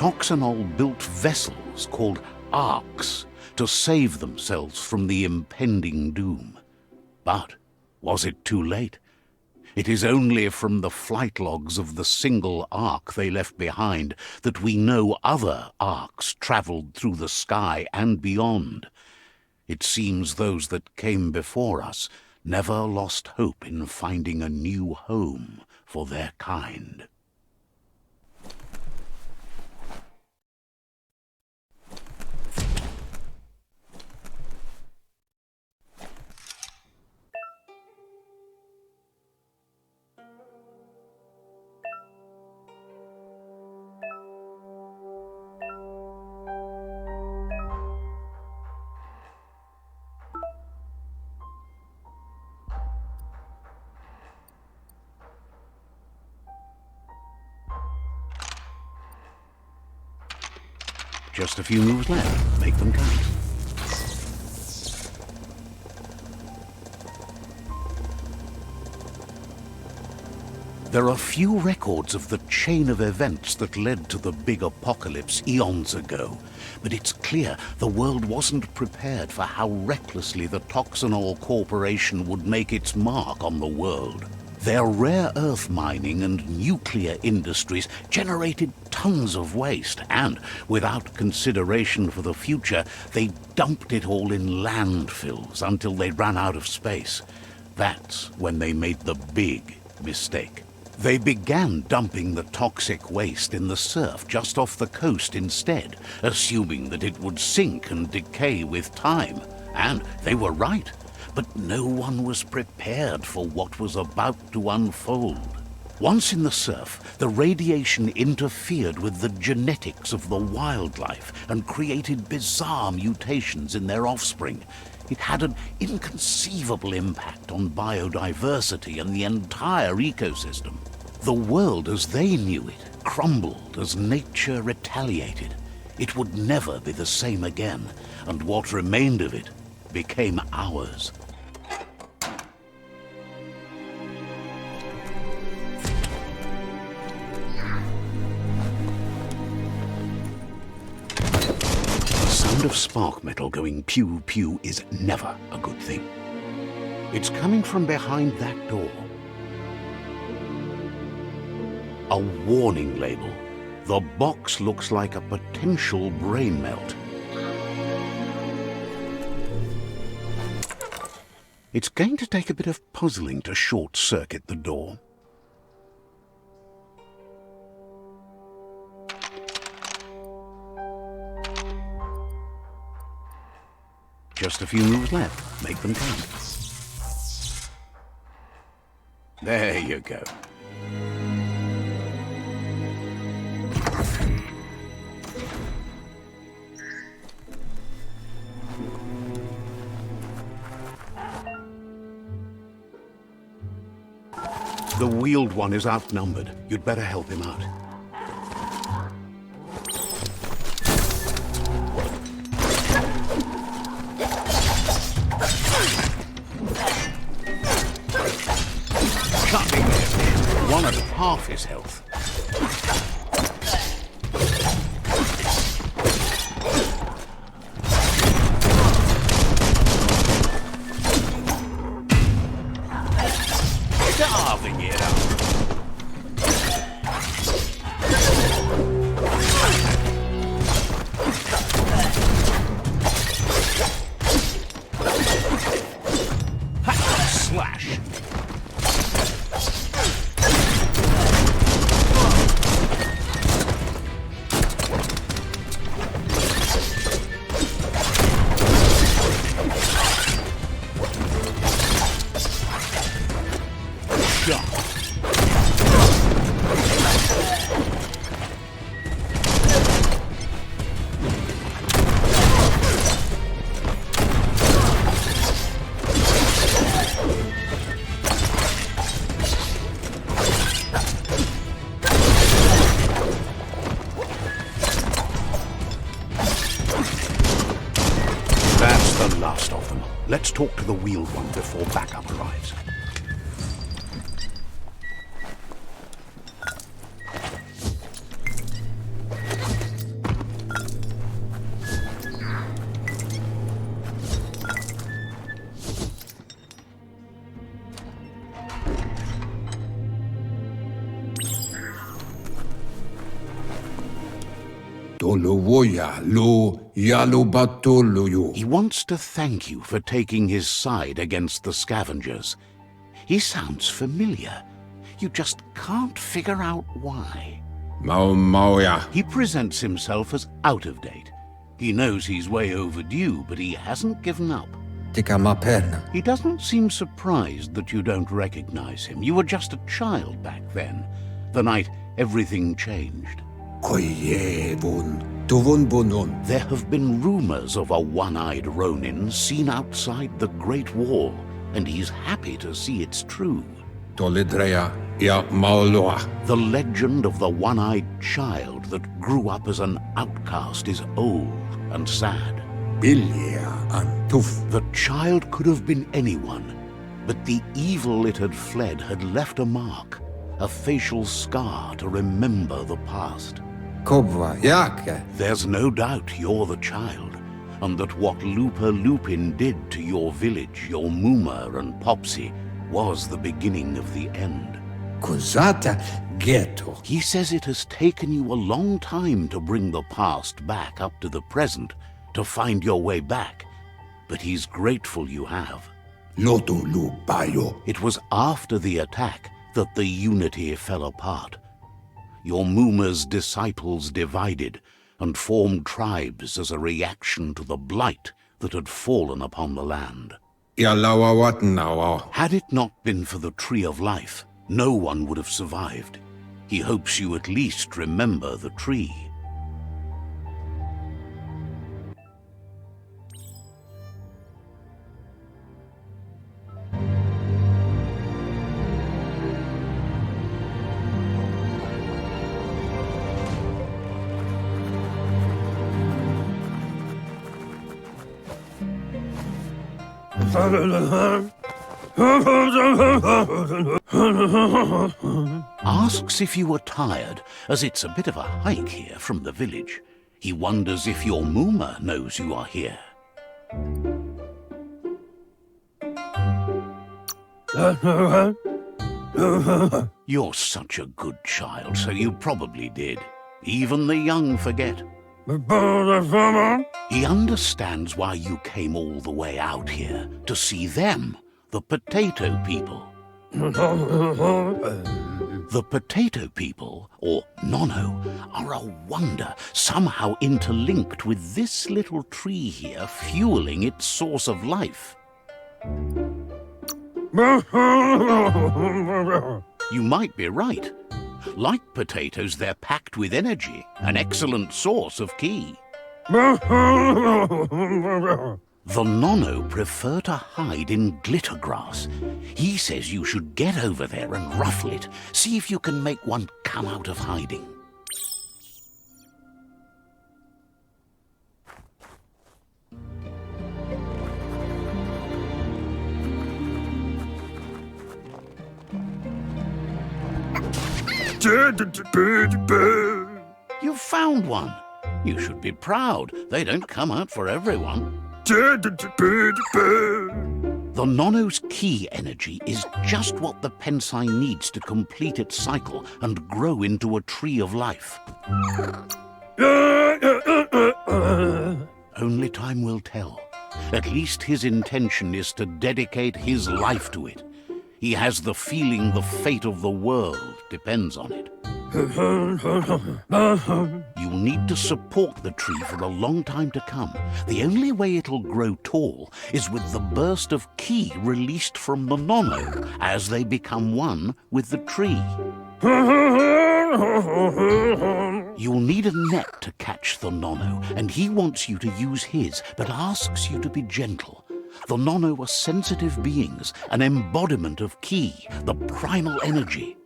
Toxanol built vessels called arks to save themselves from the impending doom. But was it too late? It is only from the flight logs of the single ark they left behind that we know other arks travelled through the sky and beyond. It seems those that came before us never lost hope in finding a new home for their kind. Just a few moves left. Make them count. There are few records of the chain of events that led to the big apocalypse eons ago, but it's clear the world wasn't prepared for how recklessly the Toxanol Corporation would make its mark on the world. Their rare earth mining and nuclear industries generated tons of waste, and, without consideration for the future, they dumped it all in landfills until they ran out of space. That's when they made the big mistake. They began dumping the toxic waste in the surf just off the coast instead, assuming that it would sink and decay with time. And they were right. But no one was prepared for what was about to unfold. Once in the surf, the radiation interfered with the genetics of the wildlife and created bizarre mutations in their offspring. It had an inconceivable impact on biodiversity and the entire ecosystem. The world as they knew it crumbled as nature retaliated. It would never be the same again, and what remained of it became ours. The sound of spark metal going pew-pew is never a good thing. It's coming from behind that door. A warning label. The box looks like a potential brain melt. It's going to take a bit of puzzling to short-circuit the door. Just a few moves left. Make them count. There you go. The wheeled one is outnumbered. You'd better help him out. Cutting him. One at half his health. Carving it up. Slash. That's the last of them. Let's talk to the wheeled one before backup arrives. He wants to thank you for taking his side against the scavengers. He sounds familiar. You just can't figure out why. He presents himself as out of date. He knows he's way overdue, but he hasn't given up. He doesn't seem surprised that you don't recognize him. You were just a child back then, the night everything changed. There have been rumors of a one-eyed Ronin seen outside the Great Wall, and he's happy to see it's true. The legend of the one-eyed child that grew up as an outcast is old and sad. The child could have been anyone, but the evil it had fled had left a mark, a facial scar to remember the past. There's no doubt you're the child, and that what Lupa Lupin did to your village, your Muma and Popsy, was the beginning of the end. He says it has taken you a long time to bring the past back up to the present, to find your way back, but he's grateful you have. It was after the attack that the unity fell apart. Your Muma's disciples divided and formed tribes as a reaction to the blight that had fallen upon the land. Had it not been for the Tree of Life, no one would have survived. He hopes you at least remember the tree. Asks if you were tired, as it's a bit of a hike here from the village. He wonders if your Muma knows you are here. You're such a good child, so you probably did. Even the young forget. He understands why you came all the way out here, to see them, the potato people. The potato people, or Nono, are a wonder, somehow interlinked with this little tree here, fueling its source of life. You might be right. Like potatoes, they're packed with energy, an excellent source of ki. The Nono prefer to hide in glitter grass. He says you should get over there and ruffle it. See if you can make one come out of hiding. You found one. You should be proud. They don't come out for everyone. The Nono's ki energy is just what the Pensai needs to complete its cycle and grow into a tree of life. Only time will tell. At least his intention is to dedicate his life to it. He has the feeling the fate of the world depends on it. You'll need to support the tree for a long time to come. The only way it'll grow tall is with the burst of ki released from the Nono as they become one with the tree. You'll need a net to catch the Nono, and he wants you to use his, but asks you to be gentle. The Nono are sensitive beings, an embodiment of ki, the primal energy.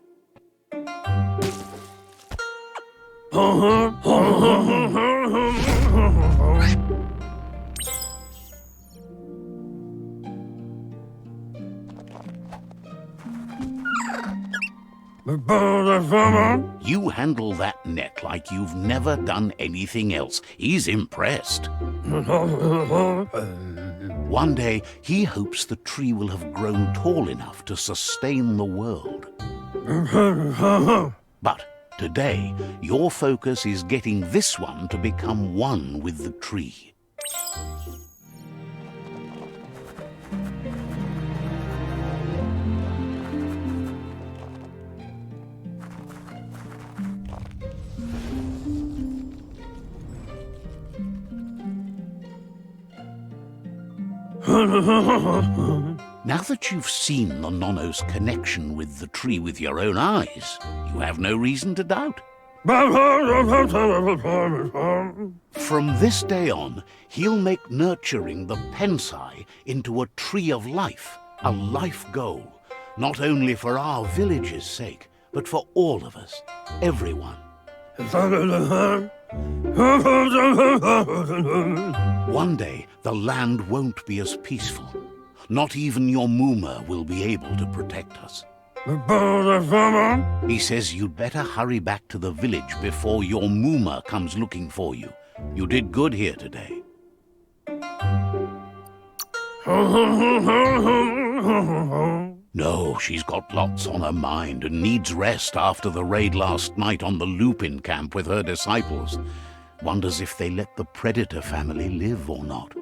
You handle that net like you've never done anything else. He's impressed. One day, he hopes the tree will have grown tall enough to sustain the world. But Today, your focus is getting this one to become one with the tree. Now that you've seen the Nonno's connection with the tree with your own eyes, you have no reason to doubt. From this day on, he'll make nurturing the Pensai into a tree of life, a life goal, not only for our village's sake, but for all of us, everyone. One day, the land won't be as peaceful. Not even your Mooma will be able to protect us. He says you'd better hurry back to the village before your Mooma comes looking for you. You did good here today. No, she's got lots on her mind and needs rest after the raid last night on the Lupin camp with her disciples. Wonders if they let the Predator family live or not.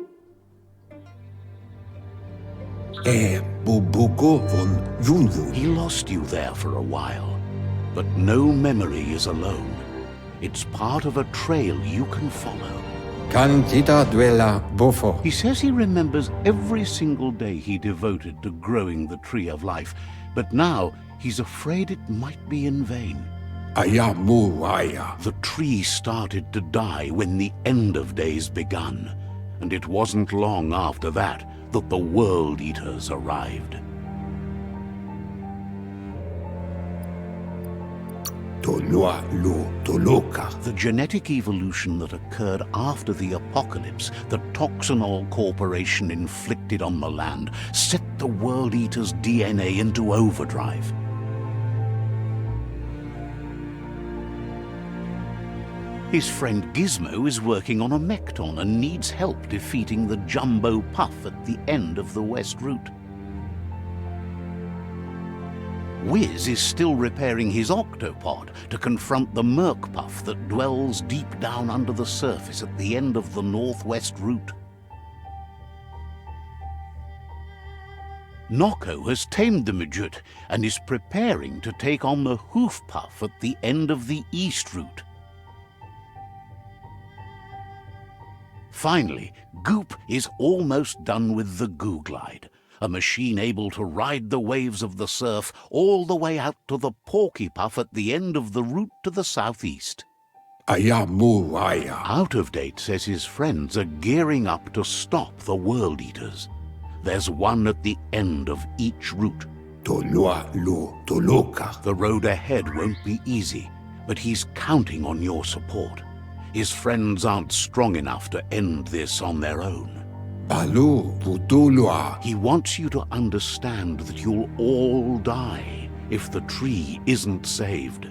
He lost you there for a while, but no memory is alone. It's part of a trail you can follow. He says he remembers every single day he devoted to growing the Tree of Life, but now he's afraid it might be in vain. The tree started to die when the end of days begun, and it wasn't long after that that the World Eaters arrived. The genetic evolution that occurred after the apocalypse that Toxanol Corporation inflicted on the land set the World Eaters' DNA into overdrive. His friend Gizmo is working on a Mekton and needs help defeating the Jumbo Puff at the end of the West Route. Wiz is still repairing his octopod to confront the Merc Puff that dwells deep down under the surface at the end of the Northwest Route. Noko has tamed the Midget and is preparing to take on the Hoof Puff at the end of the East Route. Finally, Goop is almost done with the Googlide, a machine able to ride the waves of the surf all the way out to the Porky Puff at the end of the route to the southeast. Out of Date says his friends are gearing up to stop the World Eaters. There's one at the end of each route. The road ahead won't be easy, but he's counting on your support. His friends aren't strong enough to end this on their own. He wants you to understand that you'll all die if the tree isn't saved.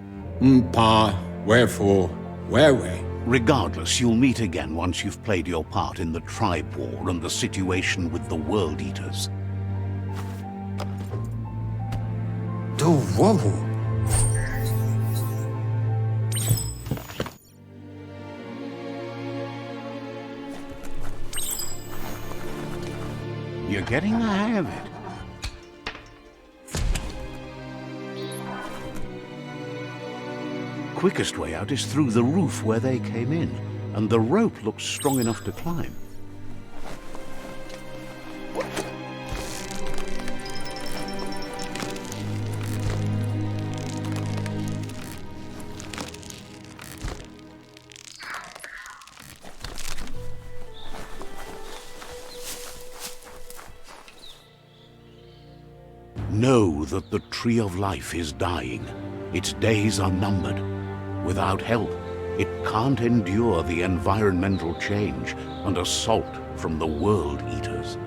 Regardless, you'll meet again once you've played your part in the tribe war and the situation with the World Eaters. You're getting the hang of it. Quickest way out is through the roof where they came in, and the rope looks strong enough to climb. Know that the Tree of Life is dying. Its days are numbered. Without help, it can't endure the environmental change and assault from the World Eaters.